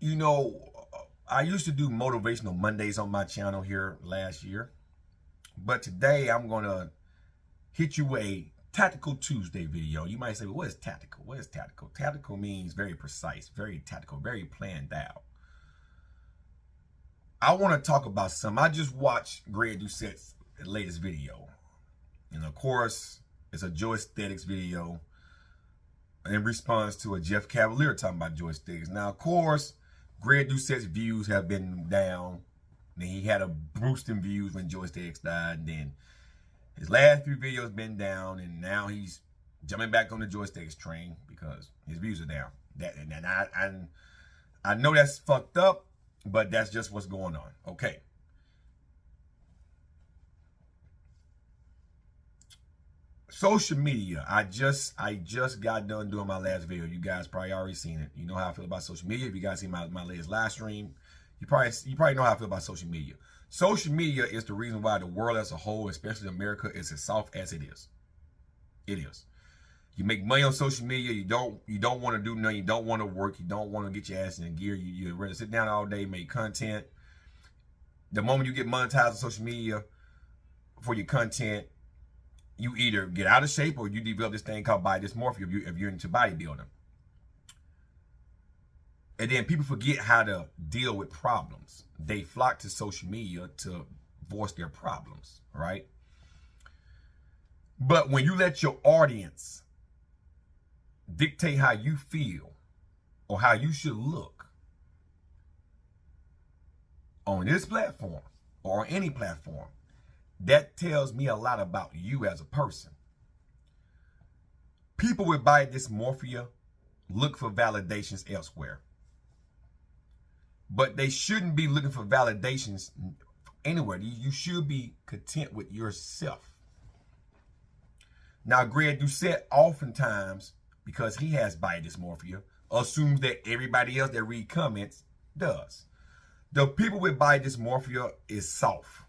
You know, I used to do motivational Mondays on my channel here last year, but today I'm going to hit you a Tactical Tuesday video. You might say, well, what is tactical? What is tactical? Tactical means very precise, very tactical, very planned out. I want to talk about something. I just watched Greg Doucette's latest video. And of course, it's a Joy Aesthetics video in response to a Jeff Cavalier talking about Joy Aesthetics. Now, of course, Greg Doucette's views have been down. Then he had a boost in views when Joy Aesthetics died. And then his last few videos been down, and now he's jumping back on the Joy Aesthetics train because his views are down. I know that's fucked up, but that's just what's going on. Okay. Social media. I just got done doing my last video. You guys probably already seen it. You know how I feel about social media. If you guys see my latest live stream, you probably know how I feel about social media. Social media is the reason why the world as a whole, especially America, is as soft as it is. It is. You make money on social media. You don't want to do nothing. You don't want to work. You don't want to get your ass in gear. You're ready to sit down all day, make content. The moment you get monetized on social media for your content, you either get out of shape or you develop this thing called body dysmorphia if you're into bodybuilding. And then people forget how to deal with problems. They flock to social media to voice their problems, right? But when you let your audience dictate how you feel or how you should look on this platform or on any platform, that tells me a lot about you as a person. People with body dysmorphia look for validations elsewhere. But they shouldn't be looking for validations anywhere. You should be content with yourself. Now, Greg Doucette oftentimes, because he has body dysmorphia, assumes that everybody else that read comments does. The people with body dysmorphia is soft.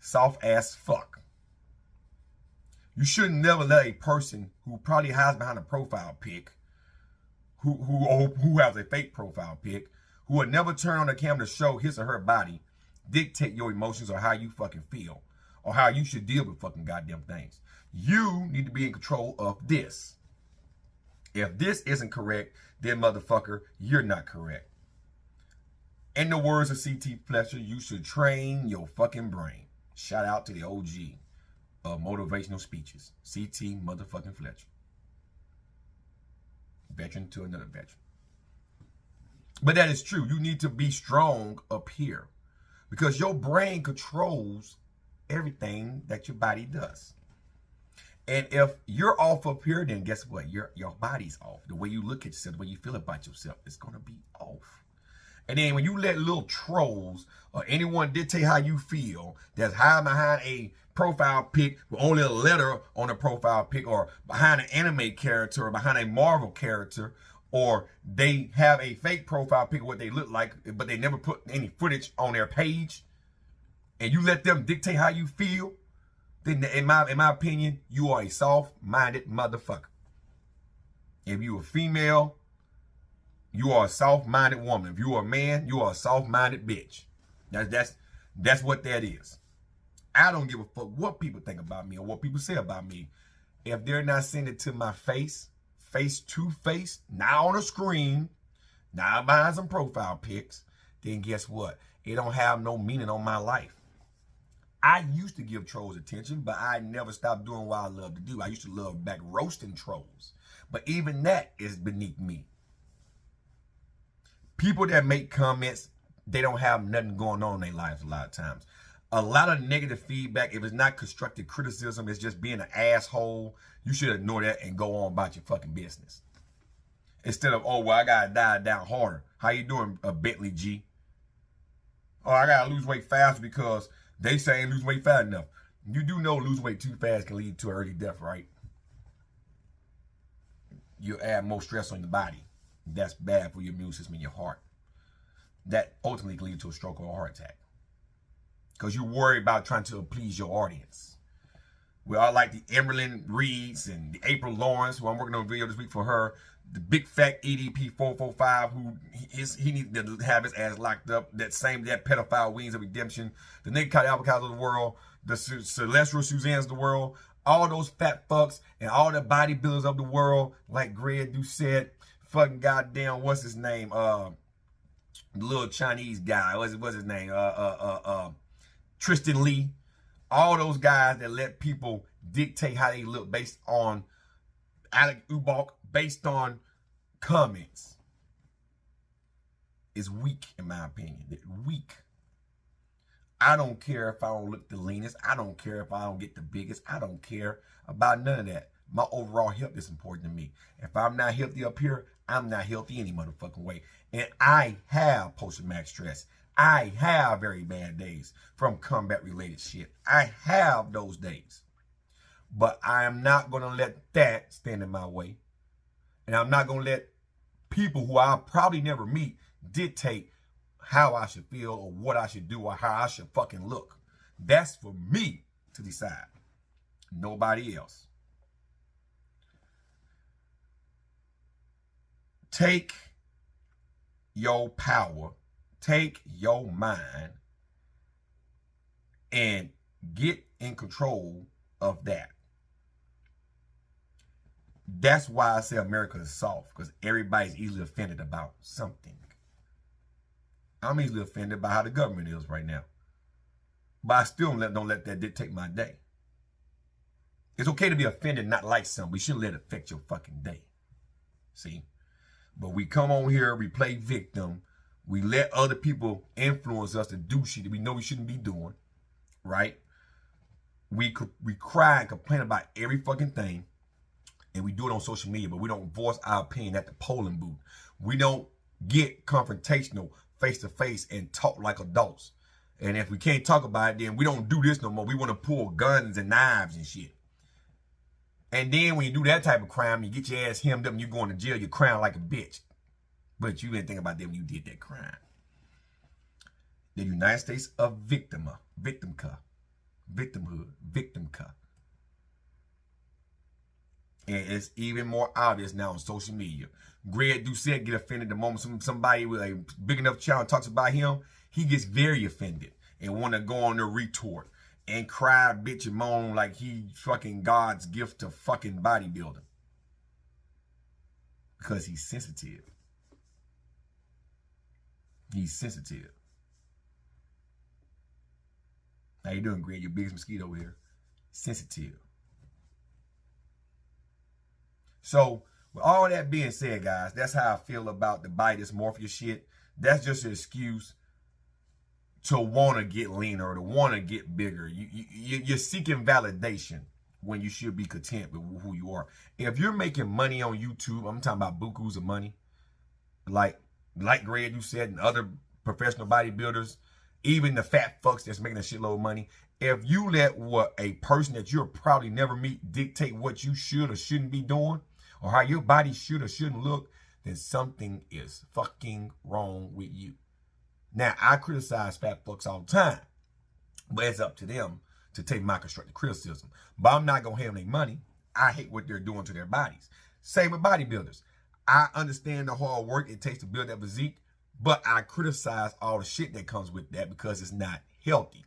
Soft as fuck. You should never let a person who probably hides behind a profile pic, who has a fake profile pic, who would never turn on the camera to show his or her body, dictate your emotions or how you fucking feel or how you should deal with fucking goddamn things. You need to be in control of this. If this isn't correct, then motherfucker, you're not correct. In the words of C.T. Fletcher, you should train your fucking brain. Shout out to the OG of motivational speeches, C.T. motherfucking Fletcher. Veteran to another veteran. But that is true. You need to be strong up here because your brain controls everything that your body does. And if you're off up here, then guess what? Your body's off. The way you look at yourself, the way you feel about yourself, is going to be off. And then when you let little trolls or anyone dictate how you feel, that's hiding behind a profile pic with only a letter on a profile pic, or behind an anime character, or behind a Marvel character, or they have a fake profile pic of what they look like, but they never put any footage on their page, and you let them dictate how you feel, then in my opinion, you are a soft-minded motherfucker. If you are female, you are a soft-minded woman. If you are a man, you are a soft-minded bitch. That's what that is. I don't give a fuck what people think about me or what people say about me. If they're not sending it to my face to face, now on a screen, now behind some profile pics, then guess what? It don't have no meaning on my life. I used to give trolls attention, but I never stopped doing what I love to do. I used to love back roasting trolls. But even that is beneath me. People that make comments, they don't have nothing going on in their lives a lot of times. A lot of negative feedback, if it's not constructive criticism, it's just being an asshole, you should ignore that and go on about your fucking business. Instead of, oh, well, I got to diet down harder. How you doing, Bentley G? Oh, I got to lose weight faster because they say I ain't lose weight fast enough. You do know losing weight too fast can lead to early death, right? You add more stress on the body. That's bad for your immune system and your heart. That ultimately can lead to a stroke or a heart attack. Because you worry about trying to please your audience. We all like the Emerlyn Reeds and the April Lawrence, who I'm working on a video this week for her. the big fat EDP 445 who he needs to have his ass locked up. That pedophile Wings of Redemption, the nigga called Avocados of the world, the Celestial Suzannes of the world, all those fat fucks and all the bodybuilders of the world, like Greg Doucette, fucking goddamn, what's his name? The little Chinese guy, what's his name? Tristan Lee. All those guys that let people dictate how they look based on Alec Ubach, based on comments, is weak, in my opinion. They're weak. I don't care if I don't look the leanest. I don't care if I don't get the biggest. I don't care about none of that. My overall health is important to me. If I'm not healthy up here, I'm not healthy any motherfucking way. And I have post-traumatic stress. I have very bad days from combat-related shit. I have those days. But I am not going to let that stand in my way. And I'm not going to let people who I'll probably never meet dictate how I should feel or what I should do or how I should fucking look. That's for me to decide. Nobody else. Take your power, take your mind, and get in control of that. That's why I say America is soft, because everybody's easily offended about something. I'm easily offended by how the government is right now. But I still don't let that dictate my day. It's okay to be offended and not like something. We shouldn't let it affect your fucking day. See? But we come on here, we play victim. We let other people influence us to do shit that we know we shouldn't be doing. Right? We cry and complain about every fucking thing. And we do it on social media, but we don't voice our opinion at the polling booth. We don't get confrontational face to face and talk like adults. And if we can't talk about it, then we don't do this no more. We want to pull guns and knives and shit. And then when you do that type of crime, you get your ass hemmed up and you're going to jail, you're crying like a bitch. But you didn't think about that when you did that crime. The United States of victimhood. And it's even more obvious now on social media. Greg Doucette get offended the moment somebody with a big enough channel talks about him. He gets very offended and want to go on there retort and cry, bitch, and moan like he fucking God's gift to fucking bodybuilding. Because he's sensitive. He's sensitive. How you doing, Greg? Your biggest mosquito over here. Sensitive. So, with all that being said, guys, that's how I feel about the body dysmorphia shit. That's just an excuse to want to get leaner or to want to get bigger. You're seeking validation when you should be content with who you are. If you're making money on YouTube, I'm talking about bukus of money, like Greg, you said, and other professional bodybuilders, even the fat fucks that's making a shitload of money. If you let a person that you'll probably never meet dictate what you should or shouldn't be doing, or how your body should or shouldn't look, then something is fucking wrong with you. Now, I criticize fat fucks all the time, but it's up to them to take my constructive criticism. But I'm not going to have any money. I hate what they're doing to their bodies. Same with bodybuilders. I understand the hard work it takes to build that physique, but I criticize all the shit that comes with that because it's not healthy.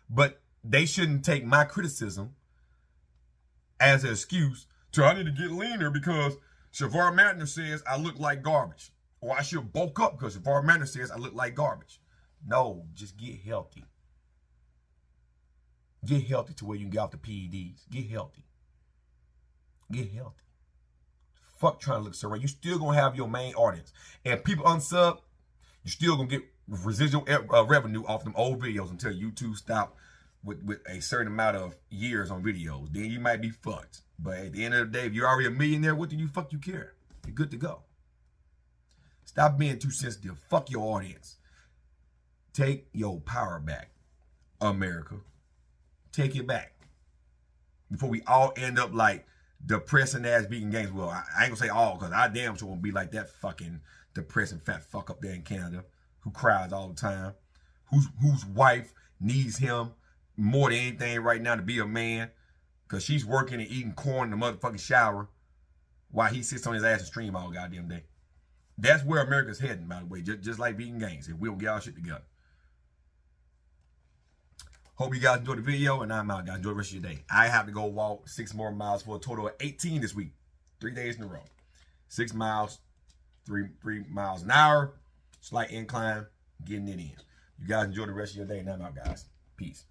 But they shouldn't take my criticism as an excuse to, I need to get leaner because Savar Matner says I look like garbage. Or I should bulk up because Savar Matner says I look like garbage. No, just get healthy. Get healthy to where you can get off the PEDs. Get healthy. Get healthy. Fuck trying to look so right. You still going to have your main audience. And people unsub, you're still going to get residual revenue off them old videos until YouTube stop with a certain amount of years on videos. Then you might be fucked. But at the end of the day, if you're already a millionaire, what do you fuck you care? You're good to go. Stop being too sensitive. Fuck your audience. Take your power back, America. Take it back. Before we all end up like depressing ass vegan gangs. Well, I ain't gonna say all, because I damn sure won't be like that fucking depressing fat fuck up there in Canada who cries all the time, whose wife needs him more than anything right now to be a man, because she's working and eating corn in the motherfucking shower while he sits on his ass and stream all goddamn day. That's where America's heading, by the way. Just like vegan gangs, if we don't get our shit together. Hope you guys enjoyed the video, and I'm out, guys. Enjoy the rest of your day. I have to go walk 6 more miles for a total of 18 this week. 3 days in a row. 6 miles, 3 miles an hour, slight incline, getting it in. You guys enjoy the rest of your day, and I'm out, guys. Peace.